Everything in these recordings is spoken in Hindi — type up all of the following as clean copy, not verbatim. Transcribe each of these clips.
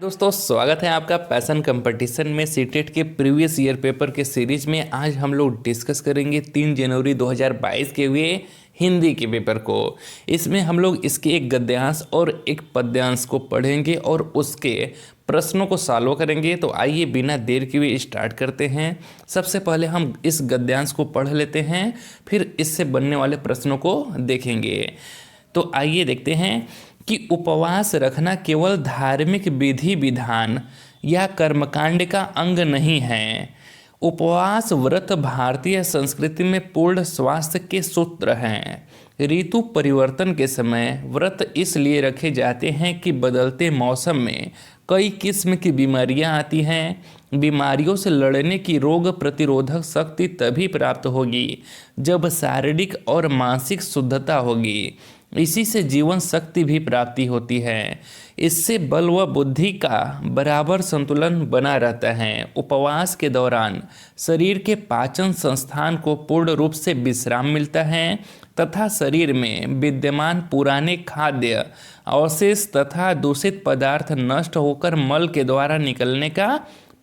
दोस्तों स्वागत है आपका पैशन कंपटीशन में सीटेट के प्रीवियस ईयर पेपर के सीरीज में। आज हम लोग डिस्कस करेंगे 3 जनवरी 2022 के हुए हिंदी के पेपर को। इसमें हम लोग इसके एक गद्यांश और एक पद्यांश को पढ़ेंगे और उसके प्रश्नों को सॉल्व करेंगे। तो आइए बिना देर किए हुए स्टार्ट करते हैं। सबसे पहले हम इस गद्यांश को पढ़ लेते हैं, फिर इससे बनने वाले प्रश्नों को देखेंगे। तो आइए देखते हैं कि उपवास रखना केवल धार्मिक विधि विधान या कर्मकांड का अंग नहीं है। उपवास व्रत भारतीय संस्कृति में पूर्ण स्वास्थ्य के सूत्र हैं। ऋतु परिवर्तन के समय व्रत इसलिए रखे जाते हैं कि बदलते मौसम में कई किस्म की बीमारियां आती हैं। बीमारियों से लड़ने की रोग प्रतिरोधक शक्ति तभी प्राप्त होगी जब शारीरिक और मानसिक शुद्धता होगी। इसी से जीवन शक्ति भी प्राप्ति होती है। इससे बल व बुद्धि का बराबर संतुलन बना रहता है। उपवास के दौरान शरीर के पाचन संस्थान को पूर्ण रूप से विश्राम मिलता है तथा शरीर में विद्यमान पुराने खाद्य अवशेष तथा दूषित पदार्थ नष्ट होकर मल के द्वारा निकलने का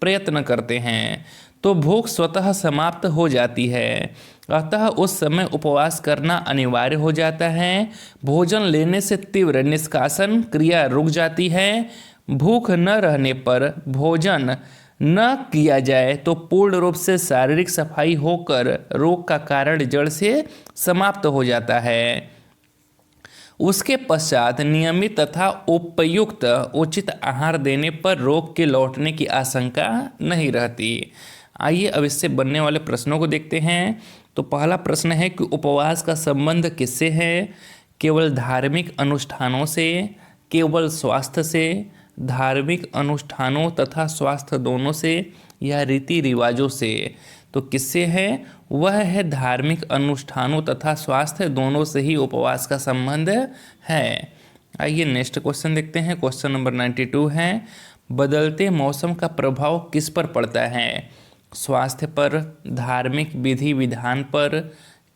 प्रयत्न करते हैं, तो भूख स्वतः समाप्त हो जाती है। अतः उस समय उपवास करना अनिवार्य हो जाता है। भोजन लेने से तीव्र निष्कासन क्रिया रुक जाती है। भूख न रहने पर भोजन न किया जाए तो पूर्ण रूप से शारीरिक सफाई होकर रोग का कारण जड़ से समाप्त हो जाता है। उसके पश्चात नियमित तथा उपयुक्त उचित आहार देने पर रोग के लौटने की आशंका नहीं रहती। आइए अब इससे बनने वाले प्रश्नों को देखते हैं। तो पहला प्रश्न है कि उपवास का संबंध किससे है? केवल धार्मिक अनुष्ठानों से, केवल स्वास्थ्य से, धार्मिक अनुष्ठानों तथा स्वास्थ्य दोनों से, या रीति रिवाजों से? तो किससे है? वह है धार्मिक अनुष्ठानों तथा स्वास्थ्य दोनों से ही उपवास का संबंध है। आइए नेक्स्ट क्वेश्चन देखते हैं। क्वेश्चन नंबर 92 है, बदलते मौसम का प्रभाव किस पर पड़ता है? स्वास्थ्य पर, धार्मिक विधि विधान पर,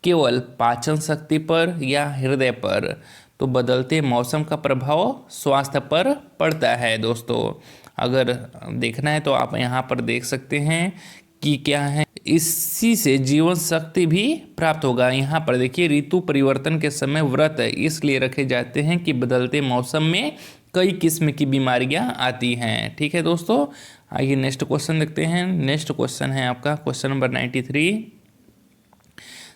केवल पाचन शक्ति पर, या हृदय पर? तो बदलते मौसम का प्रभाव स्वास्थ्य पर पड़ता है। दोस्तों अगर देखना है तो आप यहाँ पर देख सकते हैं कि क्या है, इसी से जीवन शक्ति भी प्राप्त होगा। यहाँ पर देखिए, ऋतु परिवर्तन के समय व्रत इसलिए रखे जाते हैं कि बदलते मौसम में कई किस्म की बीमारियां आती हैं। ठीक है दोस्तों, आइए नेक्स्ट क्वेश्चन देखते हैं। नेक्स्ट क्वेश्चन है आपका क्वेश्चन नंबर 93,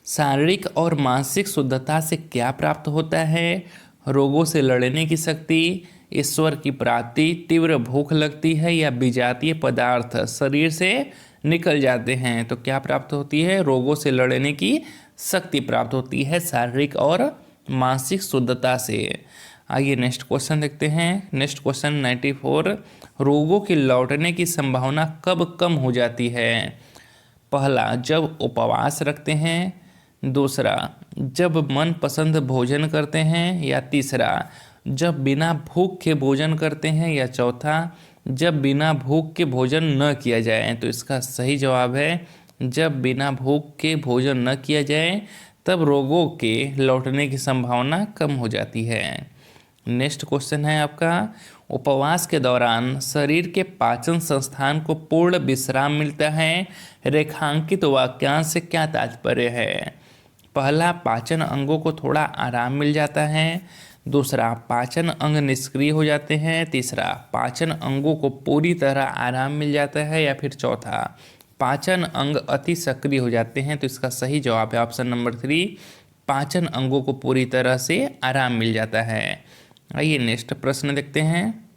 शारीरिक और मानसिक शुद्धता से क्या प्राप्त होता है? रोगों से लड़ने की शक्ति, ईश्वर की प्राप्ति, तीव्र भूख लगती है, या विजातीय पदार्थ शरीर से निकल जाते हैं? तो क्या प्राप्त होती है? रोगों से लड़ने की शक्ति प्राप्त होती है शारीरिक और मानसिक शुद्धता से। आइए नेक्स्ट क्वेश्चन देखते हैं। नेक्स्ट क्वेश्चन 94, रोगों के लौटने की संभावना कब कम हो जाती है? पहला, जब उपवास रखते हैं, दूसरा, जब मनपसंद भोजन करते हैं, या तीसरा, जब बिना भूख के भोजन करते हैं, या चौथा, जब बिना भूख के भोजन न किया जाए? तो इसका सही जवाब है जब बिना भूख के भोजन न किया जाए तब रोगों के लौटने की संभावना कम हो जाती है। नेक्स्ट क्वेश्चन है आपका, उपवास के दौरान शरीर के पाचन संस्थान को पूर्ण विश्राम मिलता है। रेखांकित वाक्यांश से क्या तात्पर्य है? पहला, पाचन अंगों को थोड़ा आराम मिल जाता है। दूसरा, पाचन अंग निष्क्रिय हो जाते हैं। तीसरा, पाचन अंगों को पूरी तरह आराम मिल जाता है। या फिर चौथा, पाचन अंग अति सक्रिय हो जाते हैं। तो इसका सही जवाब है ऑप्शन नंबर 3, पाचन अंगों को पूरी तरह से आराम मिल जाता है। आइए नेक्स्ट प्रश्न देखते हैं।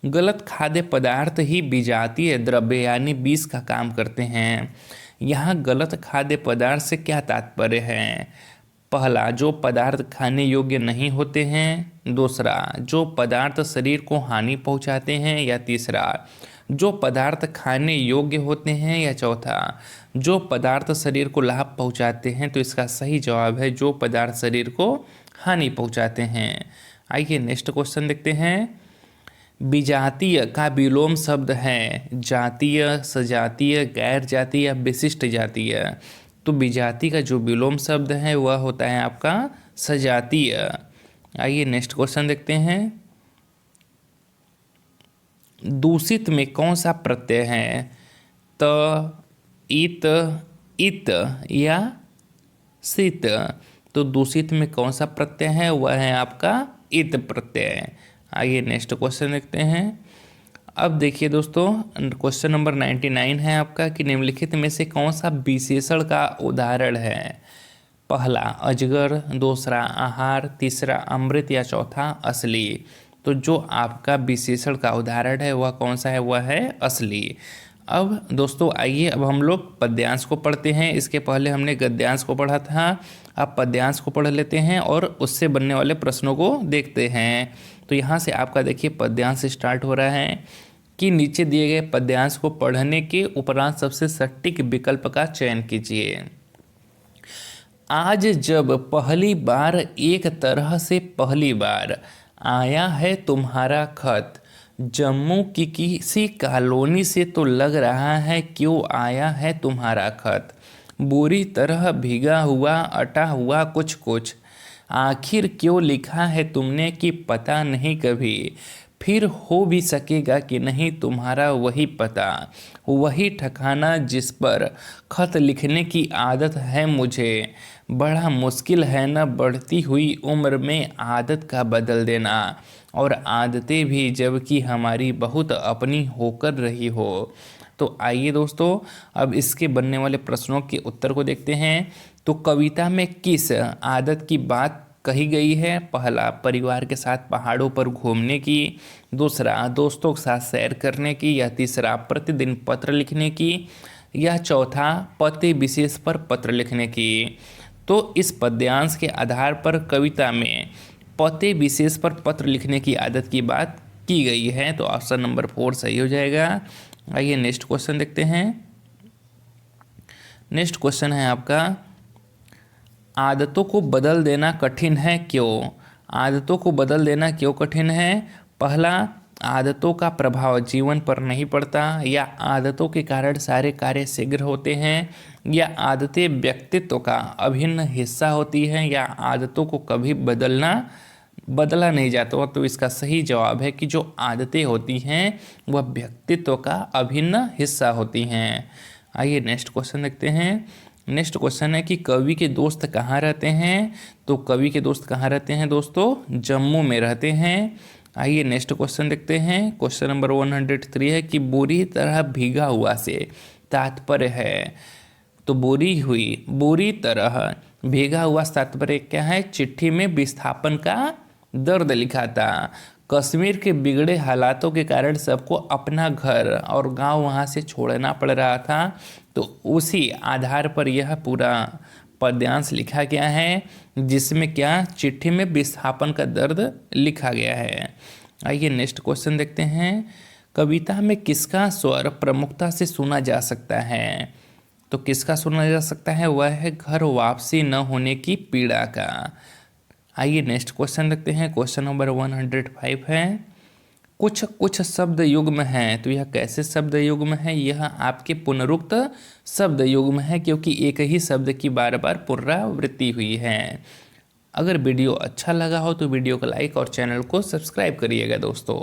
गलत खाद्य पदार्थ ही विजातीय द्रव्य यानी विष का काम करते हैं। यहाँ गलत खाद्य पदार्थ से क्या तात्पर्य है? पहला, जो पदार्थ खाने योग्य नहीं होते हैं। दूसरा, जो पदार्थ शरीर को हानि पहुंचाते हैं। या तीसरा, जो पदार्थ खाने योग्य होते हैं। या चौथा, जो पदार्थ शरीर को लाभ पहुंचाते हैं। तो इसका सही जवाब है जो पदार्थ शरीर को हानि पहुंचाते हैं। आइए नेक्स्ट क्वेश्चन देखते हैं। विजातीय का विलोम शब्द है जातीय, सजातीय, गैर जातीय या विशिष्ट जातीय? तो विजातीय का जो विलोम शब्द है वह होता है आपका सजातीय। आइए नेक्स्ट क्वेश्चन देखते हैं। दूषित में कौन सा प्रत्यय है? त, इत, इत या सित? तो दूषित में कौन सा प्रत्यय है? वह है आपका इत प्रत्यय। आइए नेक्स्ट क्वेश्चन देखते हैं। अब देखिए दोस्तों, क्वेश्चन नंबर 99 है आपका कि निम्नलिखित में से कौन सा विशेषण का उदाहरण है? पहला अजगर, दूसरा आहार, तीसरा अमृत या चौथा असली। तो जो आपका विशेषण का उदाहरण है वह कौन सा है? वह है असली। अब दोस्तों आइए अब हम लोग पद्यांश को पढ़ते हैं। इसके पहले हमने गद्यांश को पढ़ा था, अब पद्यांश को पढ़ लेते हैं और उससे बनने वाले प्रश्नों को देखते हैं। तो यहाँ से आपका देखिए पद्यांश स्टार्ट हो रहा है कि नीचे दिए गए पद्यांश को पढ़ने के उपरांत सबसे सटीक विकल्प का चयन कीजिए। आज जब पहली बार एक तरह से पहली बार आया है तुम्हारा खत, जम्मू की किसी कॉलोनी से तो लग रहा है क्यों आया है तुम्हारा खत। बुरी तरह भीगा हुआ अटा हुआ कुछ कुछ, आखिर क्यों लिखा है तुमने कि पता नहीं कभी, फिर हो भी सकेगा कि नहीं तुम्हारा वही पता, वही ठिकाना जिस पर खत लिखने की आदत है मुझे। बड़ा मुश्किल है न बढ़ती हुई उम्र में आदत का बदल देना, और आदतें भी जबकि हमारी बहुत अपनी होकर रही हो। तो आइए दोस्तों अब इसके बनने वाले प्रश्नों के उत्तर को देखते हैं। तो कविता में किस आदत की बात कही गई है? पहला परिवार के साथ पहाड़ों पर घूमने की, दूसरा दोस्तों के साथ सैर करने की, या तीसरा प्रतिदिन पत्र लिखने की, या चौथा पते विशेष पर पत्र लिखने की। तो इस पद्यांश के आधार पर कविता में पते विशेष पर पत्र लिखने की आदत की बात की गई है, तो ऑप्शन नंबर 4 सही हो जाएगा। आइए नेक्स्ट क्वेश्चन देखते हैं। नेक्स्ट क्वेश्चन है आपका, आदतों को बदल देना कठिन है क्यों? आदतों को बदल देना क्यों कठिन है? पहला, आदतों का प्रभाव जीवन पर नहीं पड़ता, या आदतों के कारण सारे कार्य शीघ्र होते हैं, या आदतें व्यक्तित्व का अभिन्न हिस्सा होती हैं, या आदतों को कभी बदला नहीं जाता। तो इसका सही जवाब है कि जो आदतें होती हैं वह व्यक्तित्व का अभिन्न हिस्सा होती हैं। आइए नेक्स्ट क्वेश्चन देखते हैं। नेक्स्ट क्वेश्चन है कि कवि के दोस्त कहाँ रहते हैं? तो कवि के दोस्त कहाँ रहते हैं दोस्तों? जम्मू में रहते हैं। आइए नेक्स्ट क्वेश्चन देखते हैं। क्वेश्चन नंबर 103 है कि बुरी तरह भीगा हुआ से तात्पर्य है। तो बुरी तरह भीगा हुआ तात्पर्य क्या है? चिट्ठी में विस्थापन का दर्द लिखा था। कश्मीर के बिगड़े हालातों के कारण सबको अपना घर और गांव वहां से छोड़ना पड़ रहा था, तो उसी आधार पर यह पूरा पद्यांश लिखा गया है, जिसमें क्या चिट्ठी में विस्थापन का दर्द लिखा गया है। आइए नेक्स्ट क्वेश्चन देखते हैं। कविता में किसका स्वर प्रमुखता से सुना जा सकता है? तो किसका सुना जा सकता है? वह है घर वापसी न होने की पीड़ा का। आइए नेक्स्ट क्वेश्चन देखते हैं। क्वेश्चन नंबर 105 है, कुछ शब्द युग्म हैं। तो यह कैसे शब्द युग्म है? यह आपके पुनरुक्त शब्द युग्म है, क्योंकि एक ही शब्द की बार बार पुनरावृत्ति हुई है। अगर वीडियो अच्छा लगा हो तो वीडियो को लाइक और चैनल को सब्सक्राइब करिएगा दोस्तों।